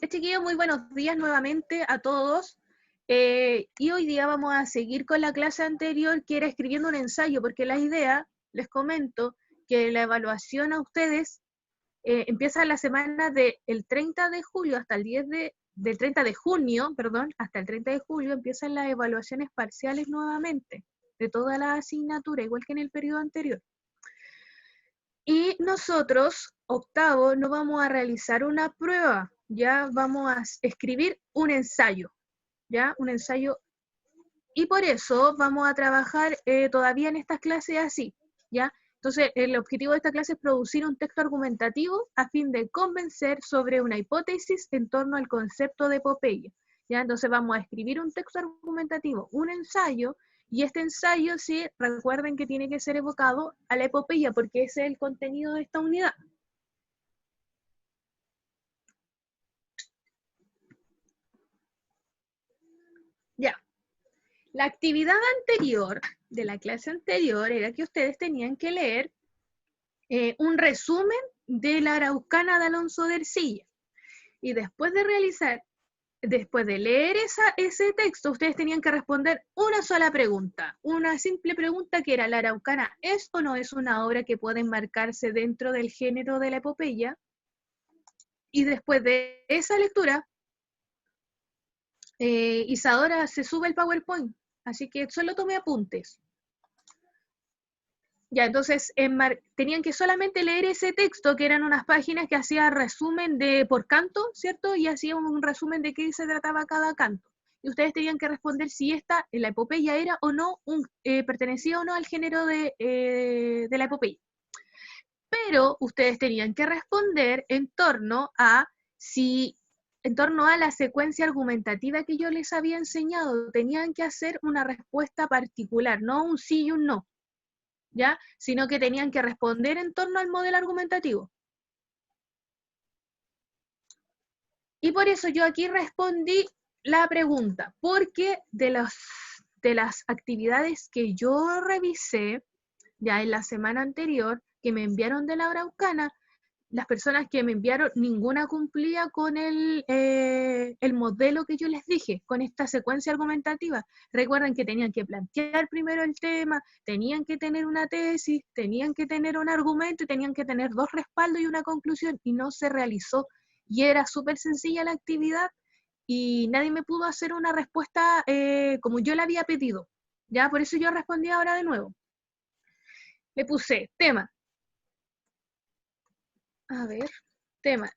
Chiquillos, muy buenos días nuevamente a todos. Y hoy día vamos a seguir con la clase anterior, que era escribiendo un ensayo, porque la idea, les comento, que la evaluación a ustedes empieza la semana del 30 de julio hasta el del 30 de junio, perdón, hasta el 30 de julio empiezan las evaluaciones parciales nuevamente, de toda la asignatura, igual que en el periodo anterior. Y nosotros, octavo, no vamos a realizar una prueba, ya vamos a escribir un ensayo, ya, un ensayo. Y por eso vamos a trabajar todavía en estas clases así, ya. Entonces, el objetivo de esta clase es producir un texto argumentativo a fin de convencer sobre una hipótesis en torno al concepto de epopeya, ya. Entonces vamos a escribir un texto argumentativo, un ensayo, y este ensayo, sí, recuerden que tiene que ser evocado a la epopeya, porque ese es el contenido de esta unidad. Ya. La actividad anterior, de la clase anterior, era que ustedes tenían que leer un resumen de la Araucana de Alonso de Ercilla. Y después de leer ese texto, ustedes tenían que responder una sola pregunta, una simple pregunta que era: ¿la Araucana es o no es una obra que puede enmarcarse dentro del género de la epopeya? Y después de esa lectura, Isadora, se sube el PowerPoint, así que solo tomé apuntes. Ya, entonces tenían que solamente leer ese texto, que eran unas páginas que hacía resumen por canto, ¿cierto? Y hacía un resumen de qué se trataba cada canto. Y ustedes tenían que responder si la epopeya era o no, pertenecía o no al género de la epopeya. Pero ustedes tenían que responder en torno a la secuencia argumentativa que yo les había enseñado. Tenían que hacer una respuesta particular, no un sí y un no, ¿ya? Sino que tenían que responder en torno al modelo argumentativo. Y por eso yo aquí respondí la pregunta, porque de las actividades que yo revisé ya en la semana anterior, que me enviaron de la Araucana, las personas que me enviaron, ninguna cumplía con el modelo que yo les dije, con esta secuencia argumentativa. Recuerden que tenían que plantear primero el tema, tenían que tener una tesis, tenían que tener un argumento y tenían que tener dos respaldos y una conclusión, y no se realizó. Y era súper sencilla la actividad y nadie me pudo hacer una respuesta como yo la había pedido. Ya, por eso yo respondí ahora de nuevo. Le puse tema. A ver, tema.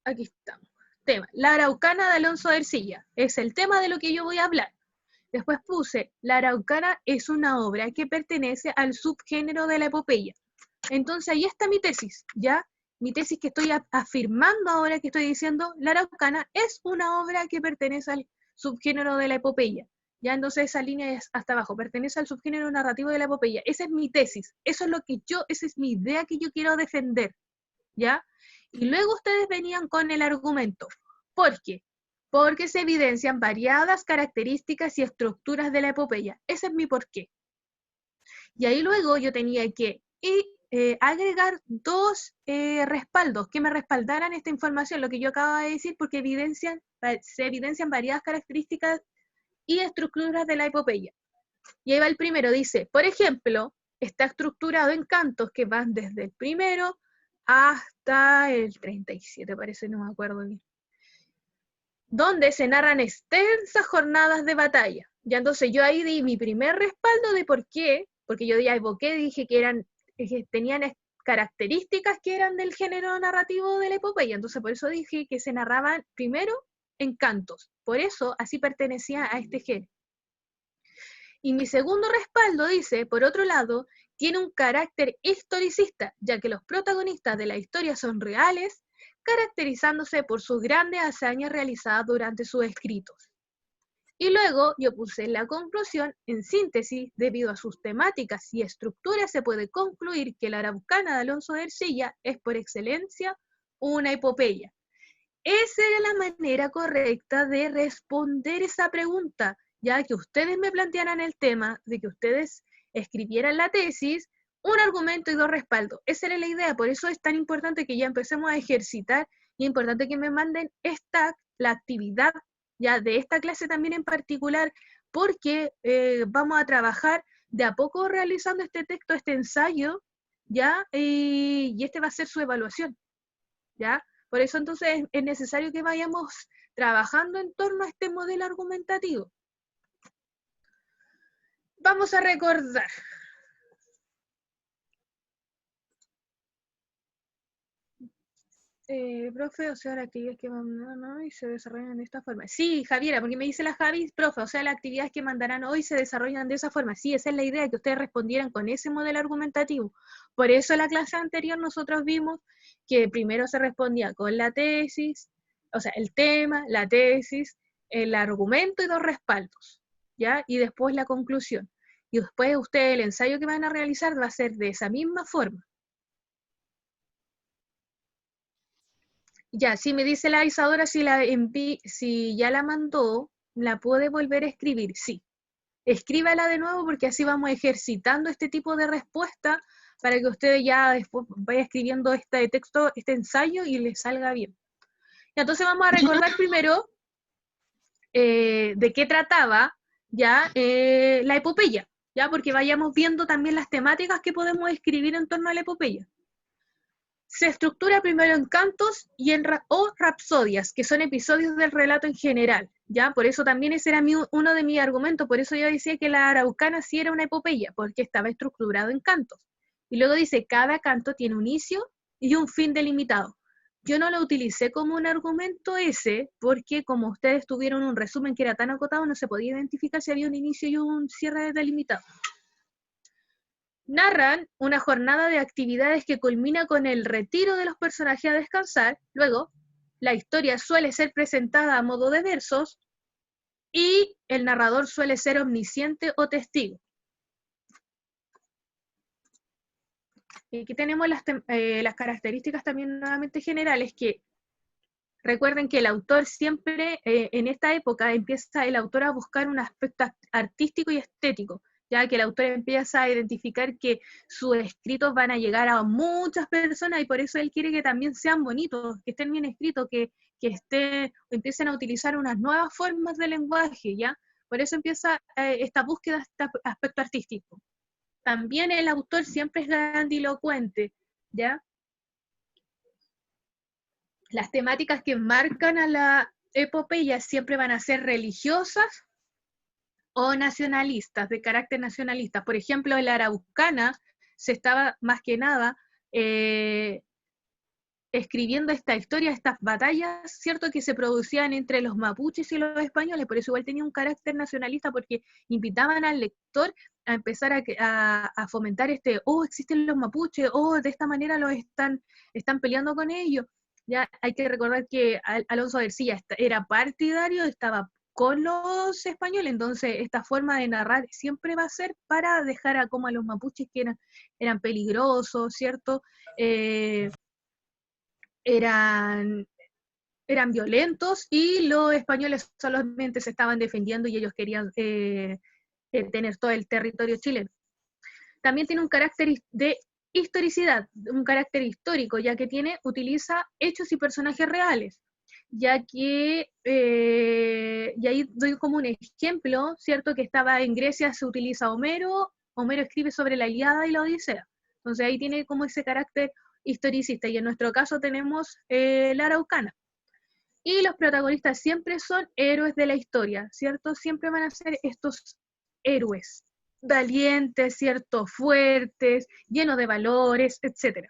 Aquí estamos. Tema. La Araucana de Alonso de Ercilla. Es el tema de lo que yo voy a hablar. Después puse: la Araucana es una obra que pertenece al subgénero de la epopeya. Entonces ahí está mi tesis, ¿ya? Mi tesis que estoy afirmando ahora, que estoy diciendo: la Araucana es una obra que pertenece al subgénero de la epopeya. Ya, entonces esa línea es hasta abajo, pertenece al subgénero narrativo de la epopeya. Esa es mi tesis, eso es lo que esa es mi idea que yo quiero defender, ¿ya? Y luego ustedes venían con el argumento. ¿Por qué? Porque se evidencian variadas características y estructuras de la epopeya. Ese es mi porqué. Y ahí luego yo tenía que agregar dos respaldos que me respaldaran esta información, lo que yo acabo de decir, porque se evidencian variadas características y estructuras de la epopeya. Y ahí va el primero, dice: por ejemplo, está estructurado en cantos que van desde el primero hasta el 37, parece, no me acuerdo bien, donde se narran extensas jornadas de batalla. Ya, entonces yo ahí di mi primer respaldo de por qué, porque yo ya evoqué, dije que tenían características que eran del género narrativo de la epopeya, entonces por eso dije que se narraban primero en cantos, por eso así pertenecía a este género. Y mi segundo respaldo dice: por otro lado, tiene un carácter historicista, ya que los protagonistas de la historia son reales, caracterizándose por sus grandes hazañas realizadas durante sus escritos. Y luego yo puse en la conclusión: en síntesis, debido a sus temáticas y estructuras, se puede concluir que la Araucana de Alonso de Ercilla es por excelencia una epopeya. Esa era la manera correcta de responder esa pregunta, ya que ustedes me plantearan el tema, de que ustedes escribieran la tesis, un argumento y dos respaldos. Esa era la idea, por eso es tan importante que ya empecemos a ejercitar Y es importante que me manden la actividad ya de esta clase también en particular, porque vamos a trabajar de a poco realizando este texto, este ensayo, ¿ya? Y este va a ser su evaluación, ¿ya? Por eso entonces es necesario que vayamos trabajando en torno a este modelo argumentativo. Vamos a recordar. Profe, o sea, las actividades que mandan hoy se desarrollan de esta forma. Sí, Javiera, porque me dice la Javi, profe, o sea, las actividades que mandarán hoy se desarrollan de esa forma. Sí, esa es la idea, que ustedes respondieran con ese modelo argumentativo. Por eso en la clase anterior nosotros vimos que primero se respondía con la tesis, o sea, el tema, la tesis, el argumento y dos respaldos, ¿ya? Y después la conclusión. Y después ustedes el ensayo que van a realizar va a ser de esa misma forma. Ya, si me dice la Isadora si ya la mandó, la puede volver a escribir, sí. Escríbala de nuevo porque así vamos ejercitando este tipo de respuesta para que ustedes ya después vaya escribiendo este texto, este ensayo y les salga bien. Y entonces vamos a recordar primero de qué trataba ya la epopeya, ya porque vayamos viendo también las temáticas que podemos escribir en torno a la epopeya. Se estructura primero en cantos y o rapsodias, que son episodios del relato en general, ¿ya? Por eso también ese era uno de mis argumentos, por eso yo decía que la araucana sí era una epopeya, porque estaba estructurado en cantos. Y luego dice, cada canto tiene un inicio y un fin delimitado. Yo no lo utilicé como un argumento ese, porque como ustedes tuvieron un resumen que era tan acotado, no se podía identificar si había un inicio y un cierre delimitado. Narran una jornada de actividades que culmina con el retiro de los personajes a descansar. Luego, la historia suele ser presentada a modo de versos y el narrador suele ser omnisciente o testigo. Y aquí tenemos las características también nuevamente generales, que recuerden que el autor siempre, en esta época, empieza el autor a buscar un aspecto artístico y estético, ya que el autor empieza a identificar que sus escritos van a llegar a muchas personas y por eso él quiere que también sean bonitos, que estén bien escritos, que empiecen a utilizar unas nuevas formas de lenguaje, ¿ya? Por eso empieza esta búsqueda de este aspecto artístico. También el autor siempre es grandilocuente, ¿ya? Las temáticas que marcan a la epopeya siempre van a ser religiosas o nacionalistas, de carácter nacionalista. Por ejemplo, en la araucana se estaba más que nada escribiendo esta historia, estas batallas, ¿cierto?, que se producían entre los mapuches y los españoles, por eso igual tenía un carácter nacionalista, porque invitaban al lector a empezar a fomentar existen los mapuches, de esta manera están peleando con ellos. Ya hay que recordar que Alonso de Ercilla era partidario, estaba con los españoles, entonces esta forma de narrar siempre va a ser para dejar a los mapuches que eran peligrosos, ¿cierto?, eran violentos y los españoles solamente se estaban defendiendo y ellos querían tener todo el territorio chileno. También tiene un carácter de historicidad, un carácter histórico, ya que utiliza hechos y personajes reales, ya que, y ahí doy como un ejemplo, ¿cierto?, que estaba en Grecia, se utiliza Homero escribe sobre la Ilíada y la Odisea, entonces ahí tiene como ese carácter historicista, y en nuestro caso tenemos la araucana. Y los protagonistas siempre son héroes de la historia, ¿cierto? Siempre van a ser estos héroes, valientes, ¿cierto? Fuertes, llenos de valores, etc.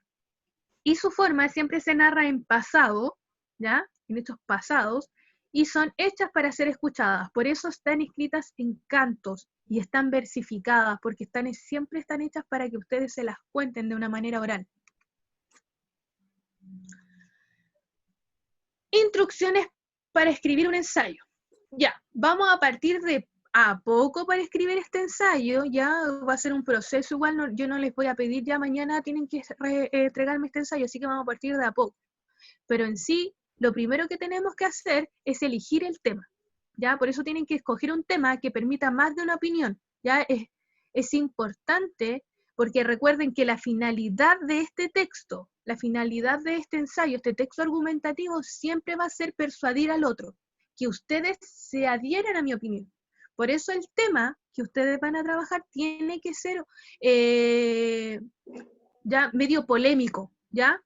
Y su forma siempre se narra en pasado, ¿ya? En hechos pasados, y son hechas para ser escuchadas. Por eso están escritas en cantos y están versificadas, porque siempre están hechas para que ustedes se las cuenten de una manera oral. Instrucciones para escribir un ensayo. Ya, vamos a partir de a poco para escribir este ensayo, ya va a ser un proceso, igual yo no les voy a pedir ya mañana tienen que entregarme este ensayo, así que vamos a partir de a poco. Pero en sí, lo primero que tenemos que hacer es elegir el tema, ya, por eso tienen que escoger un tema que permita más de una opinión, ya, es importante, porque recuerden que la finalidad de este texto, la finalidad de este ensayo, este texto argumentativo, siempre va a ser persuadir al otro, que ustedes se adhieren a mi opinión. Por eso el tema que ustedes van a trabajar tiene que ser ya medio polémico, ¿ya?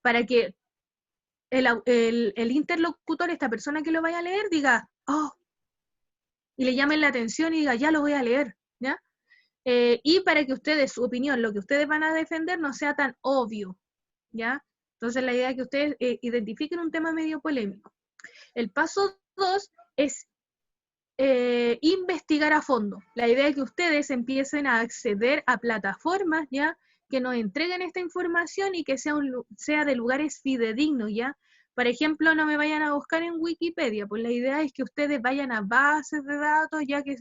Para que el interlocutor, esta persona que lo vaya a leer, diga, oh, y le llamen la atención y diga, ya lo voy a leer, ¿ya? Y para que ustedes, su opinión, lo que ustedes van a defender no sea tan obvio, ¿ya? Entonces la idea es que ustedes identifiquen un tema medio polémico. El paso 2 es investigar a fondo. La idea es que ustedes empiecen a acceder a plataformas, ¿ya? Que nos entreguen esta información y que sea de lugares fidedignos, ¿ya? Por ejemplo, no me vayan a buscar en Wikipedia, pues la idea es que ustedes vayan a bases de datos, ya que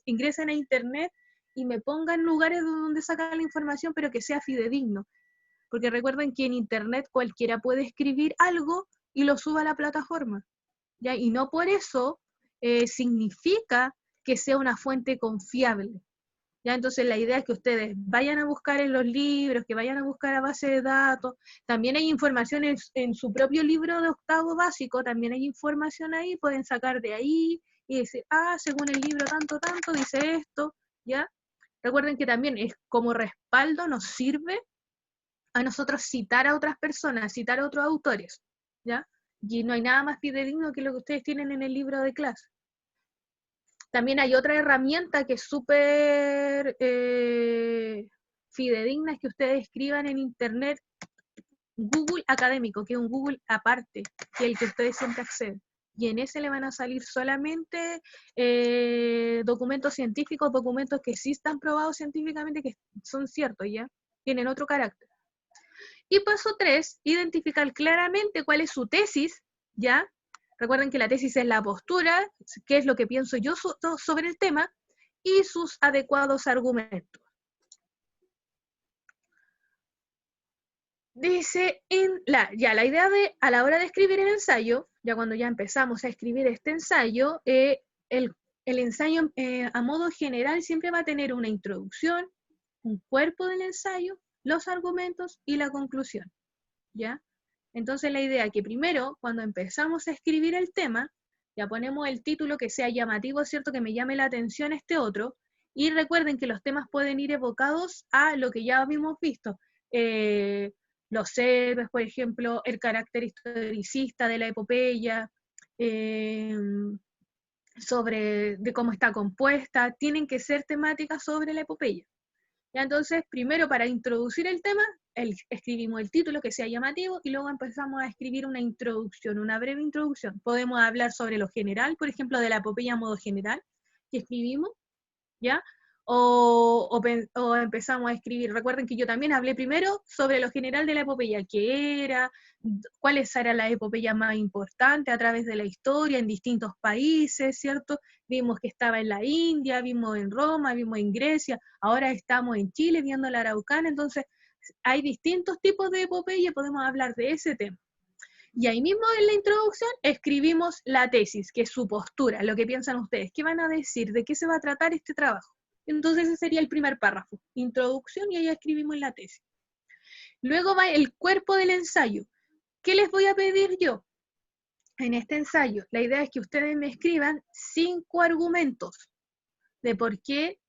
ingresen a internet y me pongan lugares donde sacan la información, pero que sea fidedigno. Porque recuerden que en internet cualquiera puede escribir algo y lo suba a la plataforma, ¿ya? Y no por eso significa que sea una fuente confiable, ¿ya? Entonces la idea es que ustedes vayan a buscar en los libros, que vayan a buscar a base de datos. También hay información en su propio libro de octavo básico, también hay información ahí, pueden sacar de ahí y decir, ah, según el libro tanto, tanto, dice esto, ¿ya? Recuerden que también es como respaldo, nos sirve a nosotros citar a otras personas, citar a otros autores, ¿ya? Y no hay nada más fidedigno que lo que ustedes tienen en el libro de clase. También hay otra herramienta que es súper fidedigna, es que ustedes escriban en internet Google Académico, que es un Google aparte, que es el que ustedes siempre acceden. Y en ese le van a salir solamente documentos científicos, documentos que sí están probados científicamente, que son ciertos, ¿ya? Tienen otro carácter. Y paso 3, identificar claramente cuál es su tesis, ¿ya? Recuerden que la tesis es la postura, qué es lo que pienso yo sobre el tema, y sus adecuados argumentos. Dice, la idea de, a la hora de escribir el ensayo, ya cuando ya empezamos a escribir este ensayo, el ensayo a modo general siempre va a tener una introducción, un cuerpo del ensayo, los argumentos y la conclusión, ¿ya? Entonces la idea es que primero, cuando empezamos a escribir el tema, ya ponemos el título que sea llamativo, ¿cierto? Que me llame la atención este otro, y recuerden que los temas pueden ir evocados a lo que ya habíamos visto. Los héroes, por ejemplo, el carácter historicista de la epopeya, sobre de cómo está compuesta, tienen que ser temáticas sobre la epopeya. Ya, entonces, primero para introducir el tema, escribimos el título que sea llamativo y luego empezamos a escribir una introducción, una breve introducción. Podemos hablar sobre lo general, por ejemplo, de la epopeya a modo general que escribimos, ¿ya? O empezamos a escribir. Recuerden que yo también hablé primero sobre lo general de la epopeya, qué era, cuáles eran las epopeyas más importantes a través de la historia en distintos países, ¿cierto? Vimos que estaba en la India, vimos en Roma, vimos en Grecia, ahora estamos en Chile viendo la Araucana, entonces hay distintos tipos de epopeya y podemos hablar de ese tema. Y ahí mismo en la introducción escribimos la tesis, que es su postura, lo que piensan ustedes, qué van a decir, de qué se va a tratar este trabajo. Entonces ese sería el primer párrafo, introducción, y ahí escribimos la tesis. Luego va el cuerpo del ensayo. ¿Qué les voy a pedir yo en este ensayo? La idea es que ustedes me escriban 5 argumentos de por qué,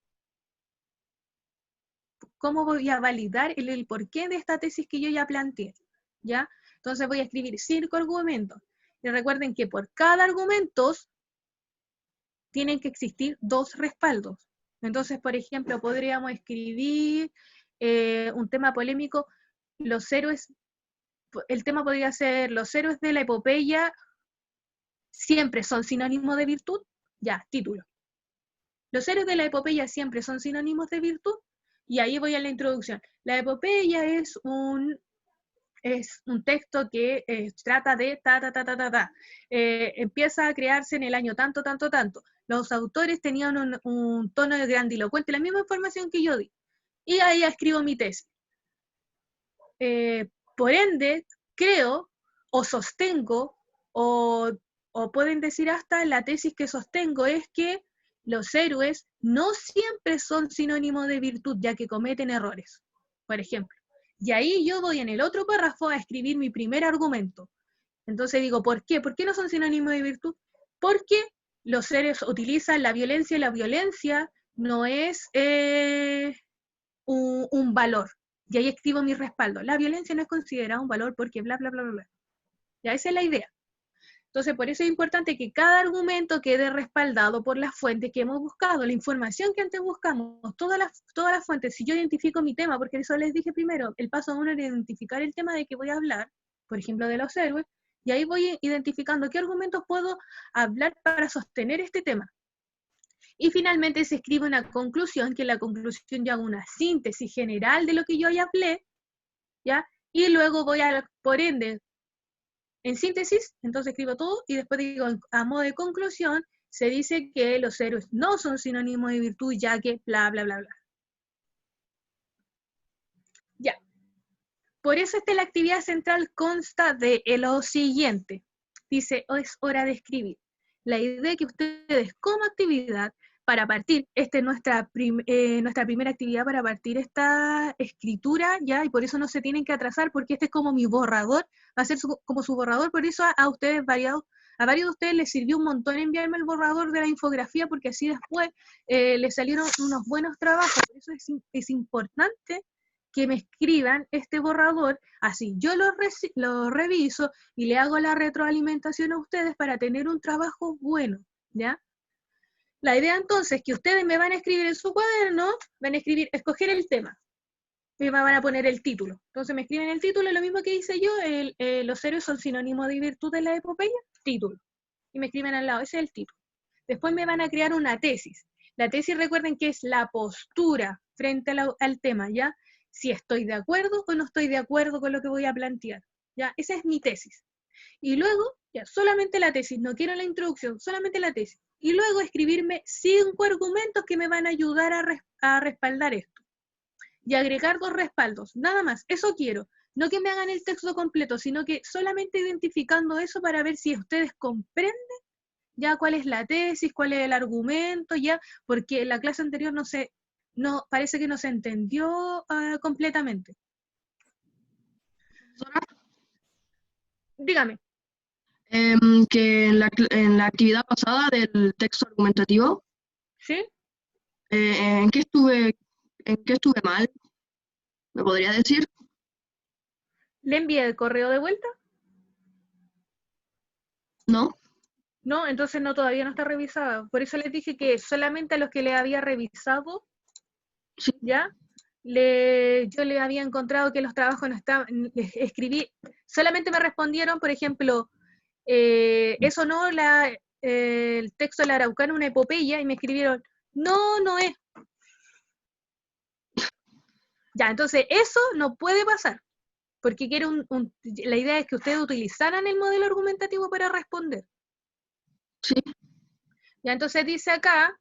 cómo voy a validar el porqué de esta tesis que yo ya planteé, ¿ya? Entonces voy a escribir 5 argumentos. Y recuerden que por cada argumento tienen que existir 2 respaldos. Entonces, por ejemplo, podríamos escribir un tema polémico, los héroes, el tema podría ser, los héroes de la epopeya siempre son sinónimos de virtud, ya, título. Los héroes de la epopeya siempre son sinónimos de virtud, y ahí voy a la introducción. La epopeya es un texto que trata de empieza a crearse en el año tanto, tanto, tanto. Los autores tenían un tono de grandilocuente, la misma información que yo di. Y ahí escribo mi tesis. Por ende, creo, o sostengo, o pueden decir hasta la tesis que sostengo es que los héroes no siempre son sinónimo de virtud, ya que cometen errores, por ejemplo. Y ahí yo voy en el otro párrafo a escribir mi primer argumento. Entonces digo, ¿por qué? ¿Por qué no son sinónimo de virtud? Porque los héroes utilizan la violencia y la violencia no es un valor. Y ahí escribo mi respaldo. La violencia no es considerada un valor porque bla, bla, bla, bla, bla. Ya esa es la idea. Entonces, por eso es importante que cada argumento quede respaldado por las fuentes que hemos buscado, la información que antes buscamos, todas las fuentes. Si yo identifico mi tema, porque eso les dije primero, el paso 1 era identificar el tema de que voy a hablar, por ejemplo, de los héroes, y ahí voy identificando qué argumentos puedo hablar para sostener este tema. Y finalmente se escribe una conclusión, que en la conclusión yo hago una síntesis general de lo que yo ya hablé, ¿ya? Y luego voy por ende, en síntesis, entonces escribo todo y después digo, a modo de conclusión, se dice que los héroes no son sinónimo de virtud, ya que bla, bla, bla, bla. Ya. Por eso la actividad central consta de lo siguiente. Dice, es hora de escribir. La idea es que ustedes como actividad, para partir, esta es nuestra primera actividad para partir esta escritura, ya, y por eso no se tienen que atrasar, porque este es como mi borrador, va a ser como su borrador, por eso a ustedes a varios de ustedes les sirvió un montón enviarme el borrador de la infografía, porque así después les salieron unos buenos trabajos, por eso es importante que me escriban este borrador, así yo lo reviso y le hago la retroalimentación a ustedes para tener un trabajo bueno, ¿ya? La idea entonces es que ustedes me van a escribir en su cuaderno, van a escoger el tema, y me van a poner el título. Entonces me escriben el título, lo mismo que hice yo, los héroes son sinónimo de virtud en la epopeya, título. Y me escriben al lado, ese es el título. Después me van a crear una tesis. La tesis, recuerden que es la postura frente al tema, ¿ya? Si estoy de acuerdo o no estoy de acuerdo con lo que voy a plantear, ¿ya? Esa es mi tesis. Y luego, ya, solamente la tesis, no quiero la introducción, solamente la tesis. Y luego escribirme 5 argumentos que me van a ayudar a respaldar esto. Y agregar 2 respaldos, nada más, eso quiero. No que me hagan el texto completo, sino que solamente identificando eso para ver si ustedes comprenden ya cuál es la tesis, cuál es el argumento, ya, porque en la clase anterior parece que no se entendió completamente. Dígame. Que en la actividad pasada del texto argumentativo, ¿Sí? ¿en qué estuve mal? ¿Me podría decir? ¿Le envié el correo de vuelta? ¿No? No, entonces no, todavía no está revisado. Por eso les dije que solamente a los que le había revisado, Sí. ¿ya? Yo le había encontrado que los trabajos no estaban, les escribí, solamente me respondieron, por ejemplo, eso no, el texto de la Araucana, una epopeya, y me escribieron, no es. Ya, entonces eso no puede pasar, porque la idea es que ustedes utilizaran el modelo argumentativo para responder. Sí. Ya, entonces dice acá,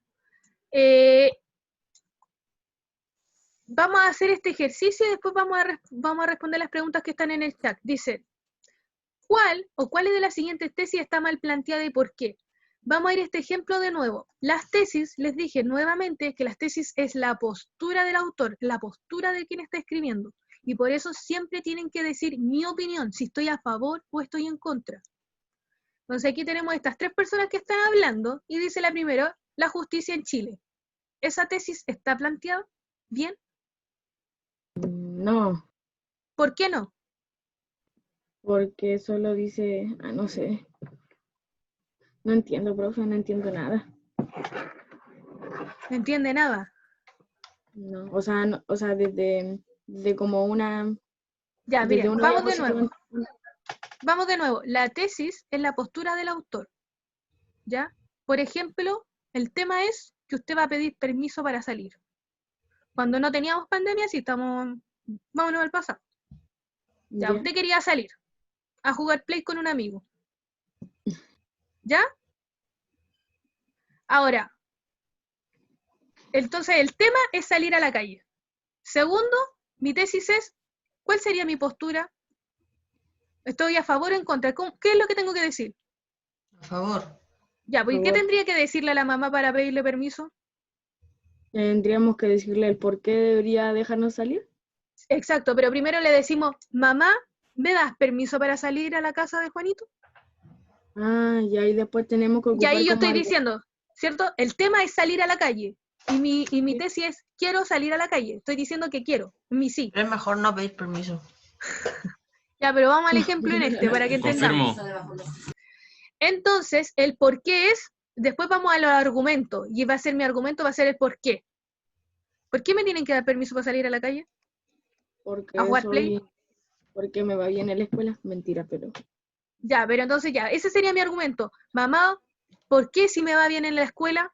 vamos a hacer este ejercicio y después vamos a responder las preguntas que están en el chat. Dice, ¿cuáles de las siguientes tesis está mal planteada y por qué? Vamos a ir a este ejemplo de nuevo. Las tesis, les dije nuevamente que las tesis es la postura del autor, la postura de quien está escribiendo. Y por eso siempre tienen que decir mi opinión, si estoy a favor o estoy en contra. Entonces aquí tenemos estas 3 personas que están hablando y dice la primera, la justicia en Chile. ¿Esa tesis está planteada bien? No, ¿Por qué no? porque solo dice, no sé. No entiendo, profe, no entiendo nada. No entiende nada. No, o sea, desde como una... Ya, desde miren, una vamos de diapositiva. nuevo. Vamos de nuevo. La tesis es la postura del autor. ¿Ya? Por ejemplo, el tema es que usted va a pedir permiso para salir. Cuando no teníamos pandemia, sí estamos... Vámonos al pasado. Ya, usted quería salir a jugar Play con un amigo. ¿Ya? Ahora, entonces el tema es salir a la calle. Segundo, mi tesis es, ¿cuál sería mi postura? ¿Estoy a favor o en contra? ¿Qué es lo que tengo que decir? A favor. Ya, pues, ¿y qué favor. tendría que decirle a la mamá para pedirle permiso? Tendríamos que decirle el por qué debería dejarnos salir. Exacto, pero primero le decimos, mamá, ¿me das permiso para salir a la casa de Juanito? Ah, y ahí después tenemos que Y ahí ocupar yo como estoy algo. diciendo, ¿cierto? El tema es salir a la calle. Y mi tesis es, quiero salir a la calle. Estoy diciendo que quiero, mi sí. Es mejor no pedir permiso. Ya, pero vamos al ejemplo en este, para que entendamos. Confirmo. Entonces, el por qué es, después vamos a los argumentos, y va a ser mi argumento, va a ser el por qué. ¿Por qué me tienen que dar permiso para salir a la calle? Porque ¿A jugar Play? porque me va bien en la escuela. Mentira, pero Ya, pero entonces ya, ese sería mi argumento. Mamá, ¿por qué si me va bien en la escuela?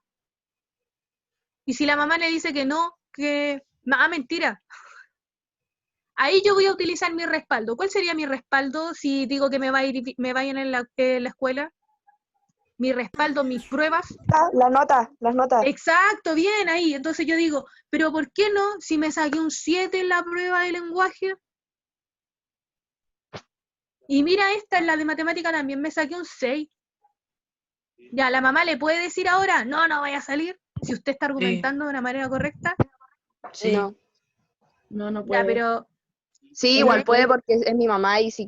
Y si la mamá le dice que no, mentira. Ahí yo voy a utilizar mi respaldo. ¿Cuál sería mi respaldo si digo que me va bien en la escuela? Mi respaldo, mis pruebas. Las notas. Exacto, bien ahí. Entonces yo digo, pero ¿por qué no si me saqué un 7 en la prueba de lenguaje? Y mira esta, en la de matemática también me saqué un 6. Ya, la mamá le puede decir ahora, no vaya a salir, si usted está argumentando de una manera correcta. Sí. no Ya, puede. pero Sí, igual puede porque es mi mamá y si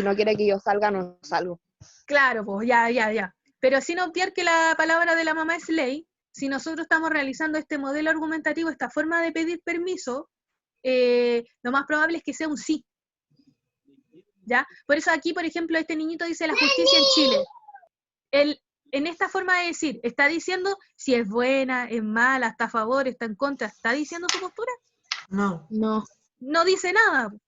no quiere que yo salga, no salgo. claro, pues ya. Pero sin obviar que la palabra de la mamá es ley, si nosotros estamos realizando este modelo argumentativo, esta forma de pedir permiso, lo más probable es que sea un sí. ¿Ya? Por eso aquí, por ejemplo, este niñito dice la justicia en Chile. Él, en esta forma de decir, está diciendo si es buena, es mala, está a favor, está en contra, ¿está diciendo su postura? No, No, No dice nada. solo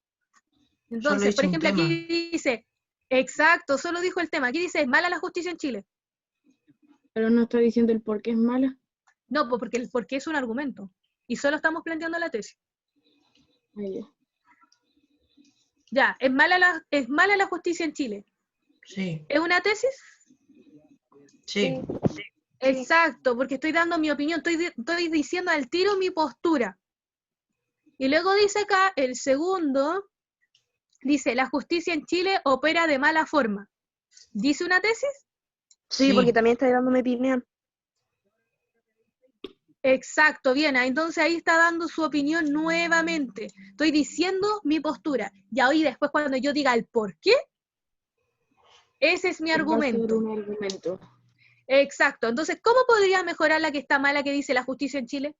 Entonces, hice por un ejemplo, tema. aquí dice, exacto, solo dijo el tema. Aquí dice, ¿es mala la justicia en Chile? pero no está diciendo el por qué es mala. No, pues porque es un argumento. Y solo estamos planteando la tesis. Ahí ya. Ya, ¿es mala la justicia en Chile? Sí, ¿Es una tesis? sí. Exacto, porque estoy dando mi opinión, estoy diciendo al tiro mi postura. Y luego dice acá, el segundo, dice, la justicia en Chile opera de mala forma. ¿Dice una tesis? Sí, porque también está dando mi opinión. Exacto, bien, entonces ahí está dando su opinión nuevamente. Estoy diciendo mi postura. Y ahí después cuando yo diga el por qué, ese es mi Va a ser argumento. un argumento. Exacto, entonces, ¿cómo podría mejorar la que está mala que dice la justicia en Chile?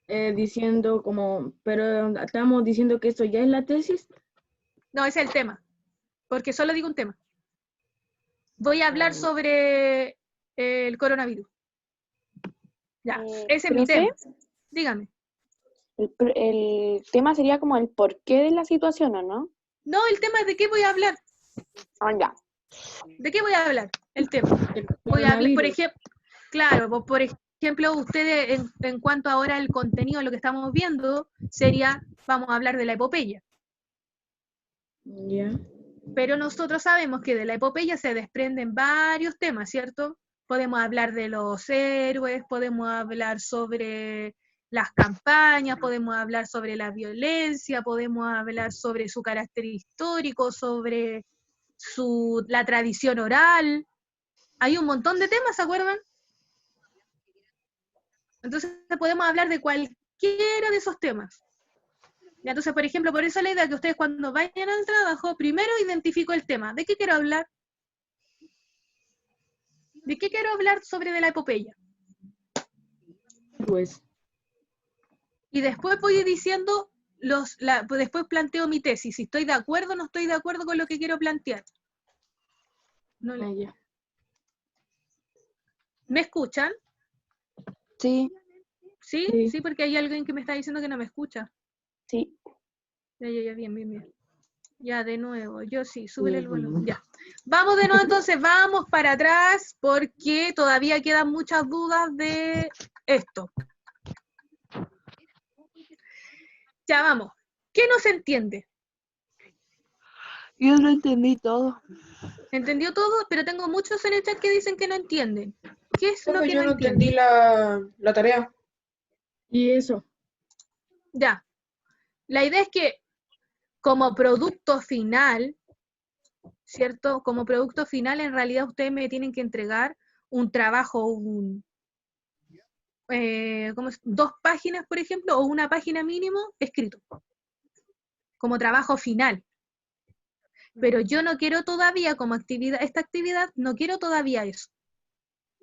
Diciendo como, pero estamos diciendo que eso ya es la tesis. No, ese es el tema, porque solo digo un tema. Voy a hablar sobre el coronavirus. Ya, ese es mi profe, tema. Dígame. el tema sería como el porqué de la situación, ¿o no? No, el tema es de qué voy a hablar. Ah, ya. ¿De qué voy a hablar? El tema. El Voy a hablar, por coronavirus. ejemplo, claro, por ejemplo, ustedes en cuanto ahora al contenido de lo que estamos viendo, sería, vamos a hablar de la epopeya. Ya. Pero nosotros sabemos que de la epopeya se desprenden varios temas, ¿cierto? Podemos hablar de los héroes, podemos hablar sobre las campañas, podemos hablar sobre la violencia, podemos hablar sobre su carácter histórico, sobre la tradición oral. Hay un montón de temas, ¿se acuerdan? Entonces podemos hablar de cualquiera de esos temas. Entonces, por ejemplo, por eso la idea que ustedes cuando vayan al trabajo, primero identifico el tema. ¿De qué quiero hablar? ¿De qué quiero hablar sobre de la epopeya? Pues, Y después voy diciendo, después planteo mi tesis, si estoy de acuerdo o no estoy de acuerdo con lo que quiero plantear. No, ya. ¿me escuchan? Sí. ¿Sí? Sí. Sí, porque hay alguien que me está diciendo que no me escucha. Sí. Ya, bien. Ya, de nuevo, yo sí, súbele el volumen, ya. Vamos de nuevo entonces, vamos para atrás, porque todavía quedan muchas dudas de esto. Ya, vamos. ¿Qué no se entiende? Yo lo entendí todo. ¿Entendió todo? Pero tengo muchos en el chat que dicen que no entienden. ¿Qué es lo que Yo no no entienden? entendí la tarea. Y eso. Ya. La idea es que como producto final, ¿cierto? Como producto final, en realidad ustedes me tienen que entregar un trabajo, ¿cómo es? 2 páginas, por ejemplo, o una página mínimo escrito, como trabajo final. Pero yo no quiero todavía como actividad, esta actividad, no quiero todavía eso,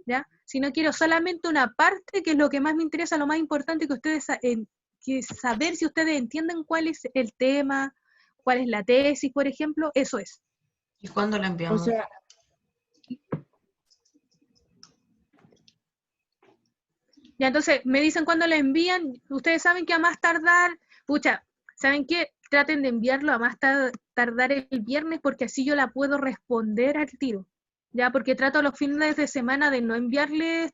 ¿ya? Sino quiero solamente una parte, que es lo que más me interesa, lo más importante, que ustedes, que saber si ustedes entienden cuál es el tema, cuál es la tesis, por ejemplo, eso es. ¿Y cuándo la O enviamos? sea, Ya, entonces, me dicen cuándo la envían, ustedes saben que a más tardar, pucha, ¿saben qué? Traten de enviarlo a más tardar el viernes, porque así yo la puedo responder al tiro, ya, porque trato los fines de semana de no enviarles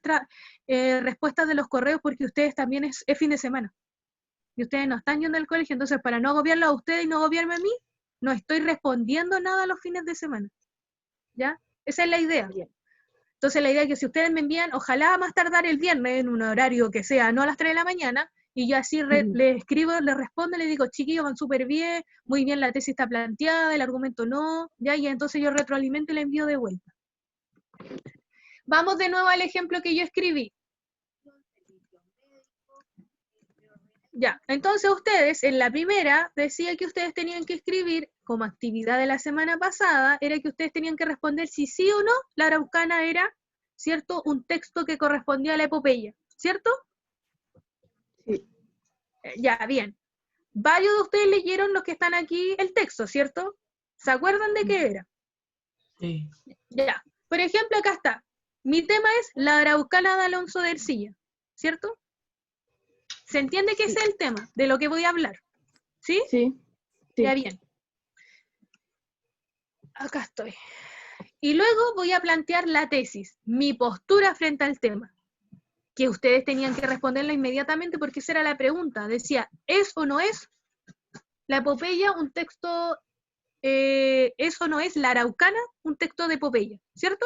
respuestas de los correos, porque ustedes también es fin de semana, y ustedes no están yendo al colegio, entonces para no agobiarlo a ustedes y no agobiarme a mí, no estoy respondiendo nada los fines de semana, ¿ya? Esa es la idea. bien. Entonces la idea es que si ustedes me envían, ojalá a más tardar el viernes, en un horario que sea no a las 3 de la mañana, y yo así les escribo, les respondo, les digo, chiquillos, van súper bien, muy bien, la tesis está planteada, el argumento no, ya, y entonces yo retroalimento y le envío de vuelta. Vamos de nuevo al ejemplo que yo escribí. Ya, entonces ustedes, en la primera, decía que ustedes tenían que escribir, como actividad de la semana pasada, era que ustedes tenían que responder si sí o no la Araucana era, ¿cierto?, un texto que correspondía a la epopeya, ¿cierto? Sí. Ya, bien. Varios de ustedes leyeron, los que están aquí, el texto, ¿cierto? ¿Se acuerdan de qué era? Sí. Ya. Por ejemplo, acá está. Mi tema es la Araucana de Alonso de Ercilla, ¿cierto? ¿Se entiende que ese es el tema de lo que voy a hablar? ¿Sí? Sí. Sí. Ya, bien. Acá estoy. Y luego voy a plantear la tesis, mi postura frente al tema, que ustedes tenían que responderla inmediatamente porque esa era la pregunta. Decía, ¿es o no es la epopeya un texto, es o no es la Araucana un texto de epopeya, ¿cierto?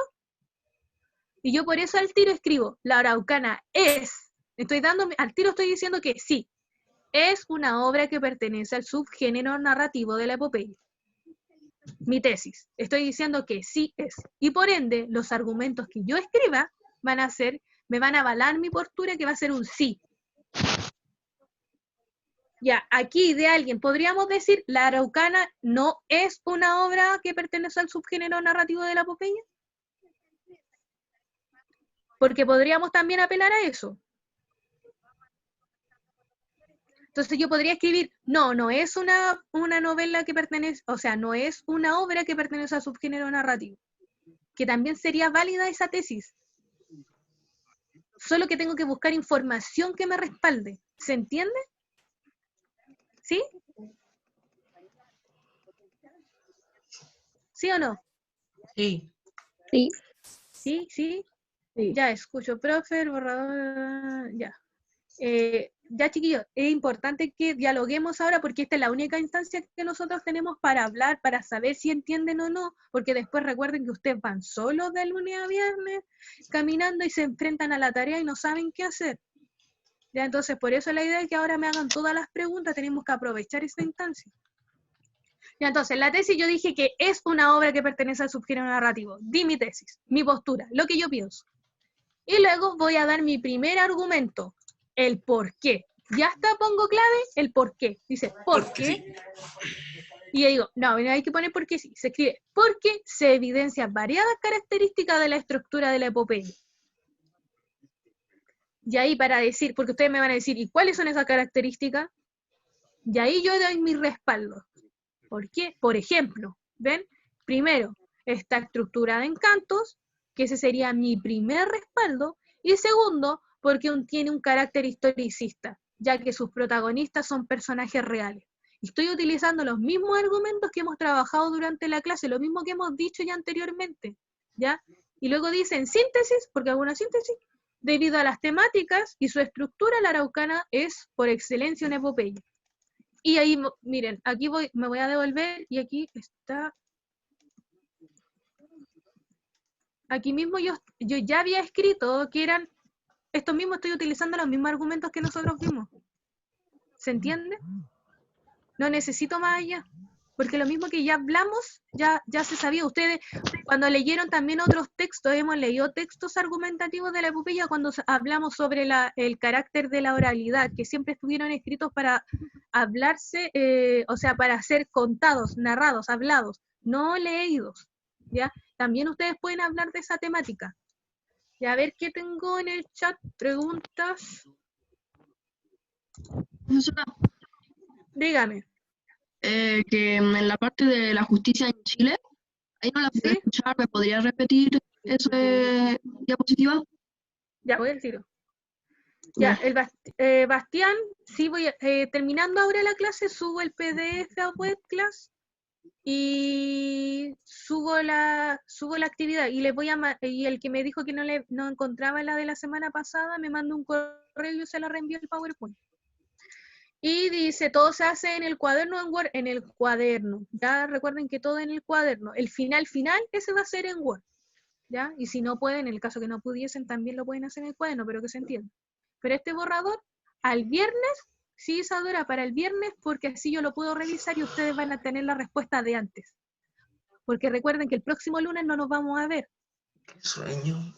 Y yo por eso al tiro escribo, la Araucana es, al tiro estoy diciendo que sí, es una obra que pertenece al subgénero narrativo de la epopeya. Mi tesis, estoy diciendo que sí es. Y por ende, los argumentos que yo escriba me van a avalar mi postura, que va a ser un sí. Ya, aquí de alguien, podríamos decir, la Araucana no es una obra que pertenece al subgénero narrativo de la epopeya. Porque podríamos también apelar a eso. Entonces yo podría escribir, no es una novela que pertenece, o sea, no es una obra que pertenece al subgénero narrativo. Que también sería válida esa tesis. Solo que tengo que buscar información que me respalde. ¿Se entiende? ¿Sí? ¿Sí o no? Sí. Sí. ¿Sí? ¿Sí? Sí. Ya, escucho, profe, el borrador, ya. Ya, chiquillos, es importante que dialoguemos ahora porque esta es la única instancia que nosotros tenemos para hablar, para saber si entienden o no, porque después recuerden que ustedes van solos de lunes a viernes caminando y se enfrentan a la tarea y no saben qué hacer. Ya, entonces, por eso la idea es que ahora me hagan todas las preguntas, tenemos que aprovechar esta instancia. Ya, entonces, la tesis yo dije que es una obra que pertenece al subgénero narrativo. Di mi tesis, mi postura, lo que yo pienso. Y luego voy a dar mi primer argumento, el por qué. Ya está, pongo clave, el por qué. Dice, ¿por qué? Y yo digo, no, hay que poner por qué sí. Se escribe, porque se evidencian variadas características de la estructura de la epopeya. Y ahí para decir, porque ustedes me van a decir, ¿y cuáles son esas características? Y ahí yo doy mi respaldo. ¿Por qué? Por ejemplo, ¿ven? Primero, esta estructura de encantos, que ese sería mi primer respaldo. Y segundo, porque tiene un carácter historicista, ya que sus protagonistas son personajes reales. Y estoy utilizando los mismos argumentos que hemos trabajado durante la clase, lo mismo que hemos dicho ya anteriormente, ¿ya? Y luego dicen síntesis, porque hago una síntesis, debido a las temáticas y su estructura, la Araucana es por excelencia una epopeya. Y ahí, miren, aquí me voy a devolver y aquí está. Aquí mismo yo ya había escrito que eran, estos mismos, estoy utilizando los mismos argumentos que nosotros vimos. ¿Se entiende? No necesito más allá. porque lo mismo que ya hablamos, ya se sabía. Ustedes, cuando leyeron también otros textos, hemos leído textos argumentativos de la epopeya cuando hablamos sobre el carácter de la oralidad, que siempre estuvieron escritos para hablarse, o sea, para ser contados, narrados, hablados, no leídos, ¿ya? También ustedes pueden hablar de esa temática. Y a ver qué tengo en el chat, preguntas. Profesora, Dígame. que en la parte de la justicia en Chile, ahí no la pude ¿Sí? escuchar, ¿me podría repetir esa diapositiva? Ya voy al tiro. Ya, Bastián, sí voy terminando ahora la clase, subo el PDF a WebClass y subo la actividad y les voy a y el que me dijo que no encontraba la de la semana pasada me mandó un correo y yo se la reenvío el PowerPoint. Y dice, todo se hace en el cuaderno en Word, en el cuaderno. Ya recuerden que todo en el cuaderno. El final, ese va a ser en Word. ¿Ya? Y si no pueden, en el caso que no pudiesen, también lo pueden hacer en el cuaderno, pero que se entienda. Pero este borrador, al viernes, sí, Isadora, para el viernes, porque así yo lo puedo revisar y ustedes van a tener la respuesta de antes. Porque recuerden que el próximo lunes no nos vamos a ver. Qué sueño.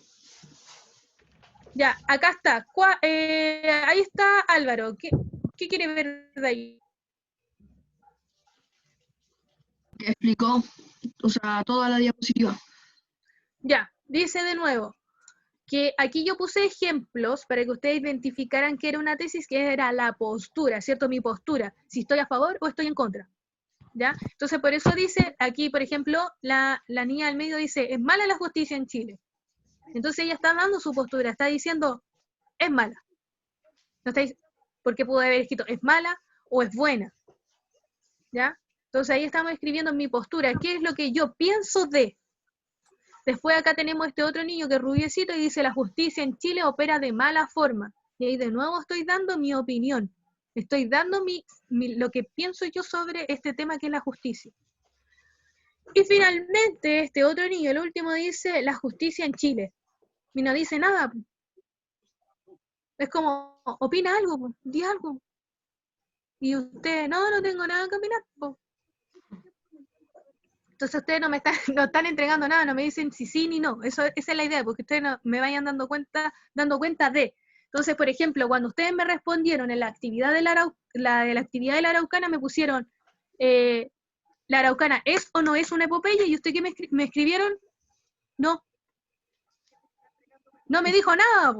Ya, acá está. Ahí está Álvaro. ¿Qué quiere ver de ahí? Que explicó, o sea, toda la diapositiva. Ya, dice de nuevo que aquí yo puse ejemplos para que ustedes identificaran que era una tesis, que era la postura, ¿cierto? Mi postura, si estoy a favor o estoy en contra. ¿Ya? Entonces, por eso dice, aquí, por ejemplo, la niña del medio dice, es mala la justicia en Chile. Entonces ella está dando su postura, está diciendo, es mala. No está porque pudo haber escrito, es mala o es buena. ¿Ya? Entonces ahí estamos escribiendo mi postura, qué es lo que yo pienso de. Después acá tenemos este otro niño que es rubiecito y dice, la justicia en Chile opera de mala forma. Y ahí de nuevo estoy dando mi opinión. Estoy dando lo que pienso yo sobre este tema que es la justicia. Y finalmente, este otro niño, el último, dice, la justicia en Chile. Y no dice nada. Es como, opina algo, di algo. Y usted, no tengo nada que opinar. Entonces ustedes no están entregando nada, no me dicen si sí ni no. Esa es la idea, porque ustedes no, me vayan dando cuenta de. Entonces, por ejemplo, cuando ustedes me respondieron en la actividad de la actividad de la Araucana, me pusieron, ¿la Araucana es o no es una epopeya? Y usted que me escribieron, no. No me dijo nada.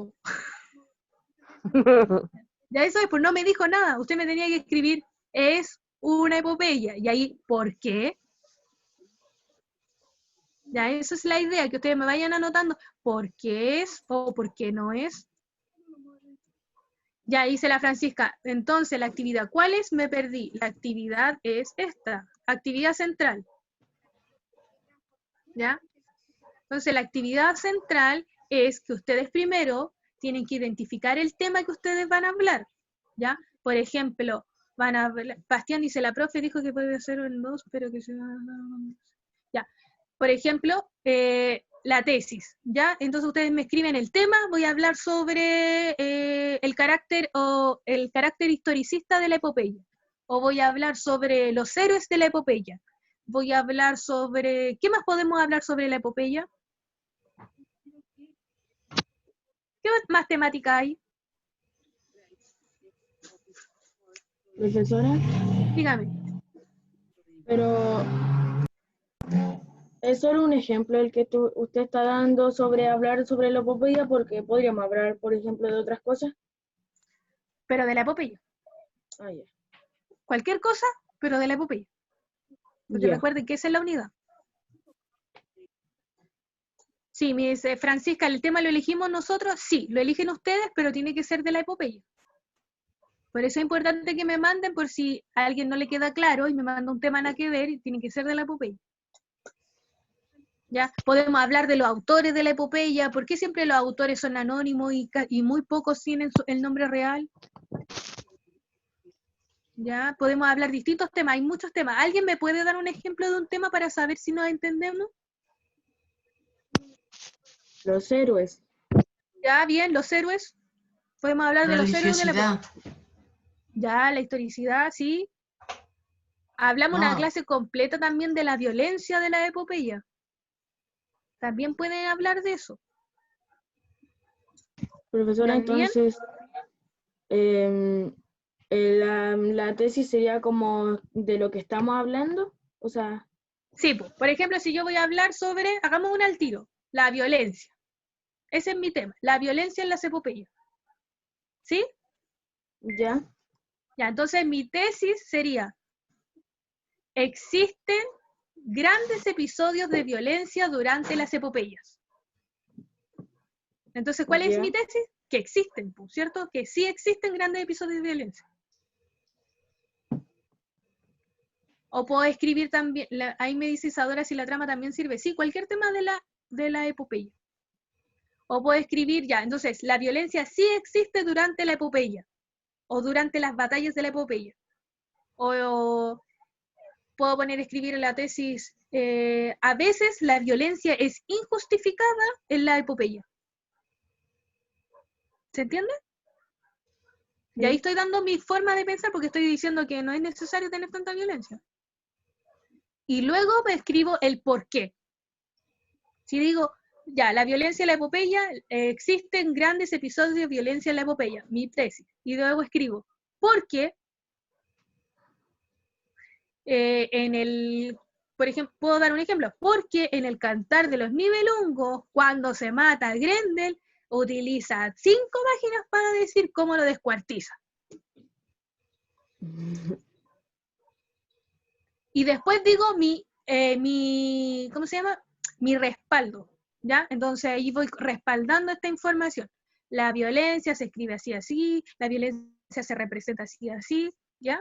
Ya eso es, pues no me dijo nada. Usted me tenía que escribir, es una epopeya. Y ahí, ¿por qué? Ya, esa es la idea, que ustedes me vayan anotando por qué es o por qué no es. Ya dice la Francisca, entonces la actividad, ¿cuál es? Me perdí. La actividad es esta, actividad central. ¿Ya? Entonces la actividad central es que ustedes primero tienen que identificar el tema que ustedes van a hablar. ¿Ya? Por ejemplo, Bastián dice, la profe dijo que puede hacer el 2, pero que se va a... Ya. Por ejemplo, la tesis, ¿ya? Entonces ustedes me escriben el tema, voy a hablar sobre el carácter historicista de la epopeya, o voy a hablar sobre los héroes de la epopeya, voy a hablar sobre, ¿qué más podemos hablar sobre la epopeya? ¿Qué más temática hay? Profesora, Dígame. pero es solo un ejemplo el que usted está dando sobre hablar sobre la epopeya, porque podríamos hablar, por ejemplo, de otras cosas. Pero de la epopeya. Ah, ya. Cualquier cosa, pero de la epopeya. Porque Ya. recuerden que esa es la unidad. Sí, me dice Francisca, ¿el tema lo elegimos nosotros? Sí, lo eligen ustedes, pero tiene que ser de la epopeya. Por eso es importante que me manden, por si a alguien no le queda claro y me manda un tema nada que ver, y tiene que ser de la epopeya. ¿Ya? Podemos hablar de los autores de la epopeya, ¿por qué siempre los autores son anónimos y muy pocos tienen el nombre real? ¿Ya? Podemos hablar distintos temas, hay muchos temas. ¿Alguien me puede dar un ejemplo de un tema para saber si nos entendemos? Los héroes. Ya, bien, los héroes. Podemos hablar de La los héroes de la religiosidad. epopeya. Ya, la historicidad, sí. Hablamos una Ah. clase completa también de la violencia de la epopeya. También pueden hablar de eso. Profesora, ¿Ya bien? entonces, la tesis sería como de lo que estamos hablando, o sea, Sí, pues, por ejemplo, si yo voy a hablar sobre, hagamos un al tiro, la violencia. Ese es mi tema, la violencia en las epopeyas. ¿Sí? ya, Ya, entonces mi tesis sería, existen grandes episodios de violencia durante las epopeyas. Entonces, ¿cuál es Ya. mi tesis? Que existen, pues, ¿cierto? Que sí existen grandes episodios de violencia. O puedo escribir también, ahí me dice Isadora si la trama también sirve. Sí, cualquier tema de la epopeya. O puedo escribir ya, entonces, la violencia sí existe durante la epopeya. O durante las batallas de la epopeya. O puedo escribir en la tesis, a veces la violencia es injustificada en la epopeya. ¿Se entiende? Y ahí Sí. estoy dando mi forma de pensar porque estoy diciendo que no es necesario tener tanta violencia. Y luego me escribo el por qué. Si digo, ya, la violencia en la epopeya, existen grandes episodios de violencia en la epopeya, mi tesis. Y luego escribo, ¿por qué? Por ejemplo, puedo dar un ejemplo, porque en el Cantar de los Nibelungos, cuando se mata a Grendel, utiliza 5 páginas para decir cómo lo descuartiza. Y después digo ¿cómo se llama? Mi respaldo, ¿ya? Entonces ahí voy respaldando esta información. La violencia se escribe así, así, la violencia se representa así, así, ¿ya?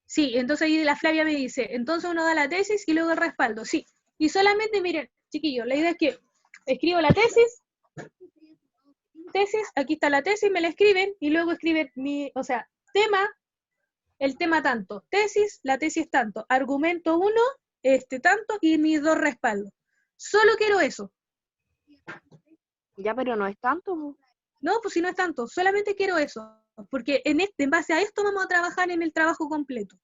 Sí, entonces ahí la Flavia me dice, entonces uno da la tesis y luego el respaldo, sí. Y solamente, miren, chiquillos, la idea es que escribo la tesis, aquí está la tesis, me la escriben, y luego escriben tema, el tema tanto, tesis, la tesis tanto, argumento 1, tanto, y mis 2 respaldos. Solo quiero eso. Ya, pero no es tanto. Po. No, pues si no es tanto, solamente quiero eso. Porque en base a esto vamos a trabajar en el trabajo completo.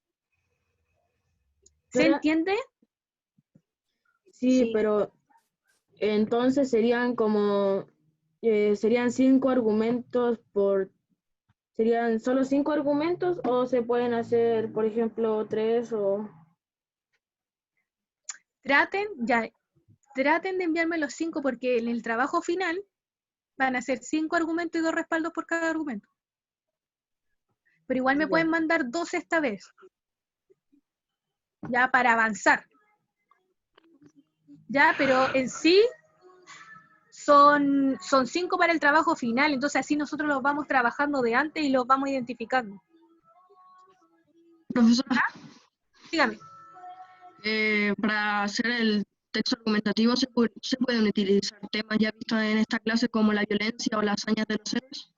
¿Se Pero- entiende? Sí, Sí. pero entonces serían como, serían 5 argumentos serían solo 5 argumentos o se pueden hacer, por ejemplo, 3 o... Traten de enviarme los 5 porque en el trabajo final van a ser 5 argumentos y 2 respaldos por cada argumento. Pero igual me Ya. pueden mandar 2 esta vez. Ya, para avanzar. Ya, pero en sí son 5 para el trabajo final, entonces así nosotros los vamos trabajando de antes y los vamos identificando. Profesora, Dígame. para hacer el texto argumentativo se pueden utilizar temas ya vistos en esta clase como la violencia o las hazañas de los héroes.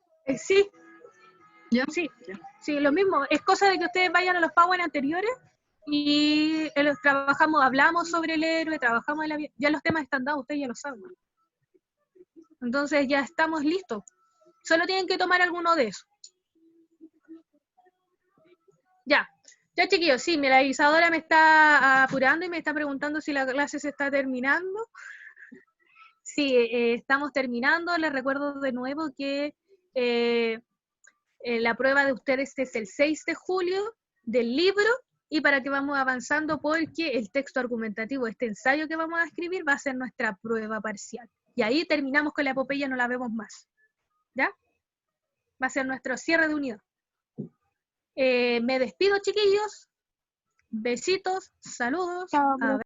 Sí, ¿Ya? sí, lo mismo. Es cosa de que ustedes vayan a los PowerPoint anteriores y hablamos sobre el héroe, trabajamos en ya los temas están dados, ustedes ya lo saben. Entonces ya estamos listos. Solo tienen que tomar alguno de esos. Ya, chiquillos, sí, la Isadora me está apurando y me está preguntando si la clase se está terminando. Sí, estamos terminando. Les recuerdo de nuevo que la prueba de ustedes es el 6 de julio del libro y para que vamos avanzando porque el texto argumentativo, este ensayo que vamos a escribir va a ser nuestra prueba parcial. Y ahí terminamos con la epopeya, no la vemos más. ¿Ya? Va a ser nuestro cierre de unidad. Me despido, chiquillos. Besitos, saludos. Chao, A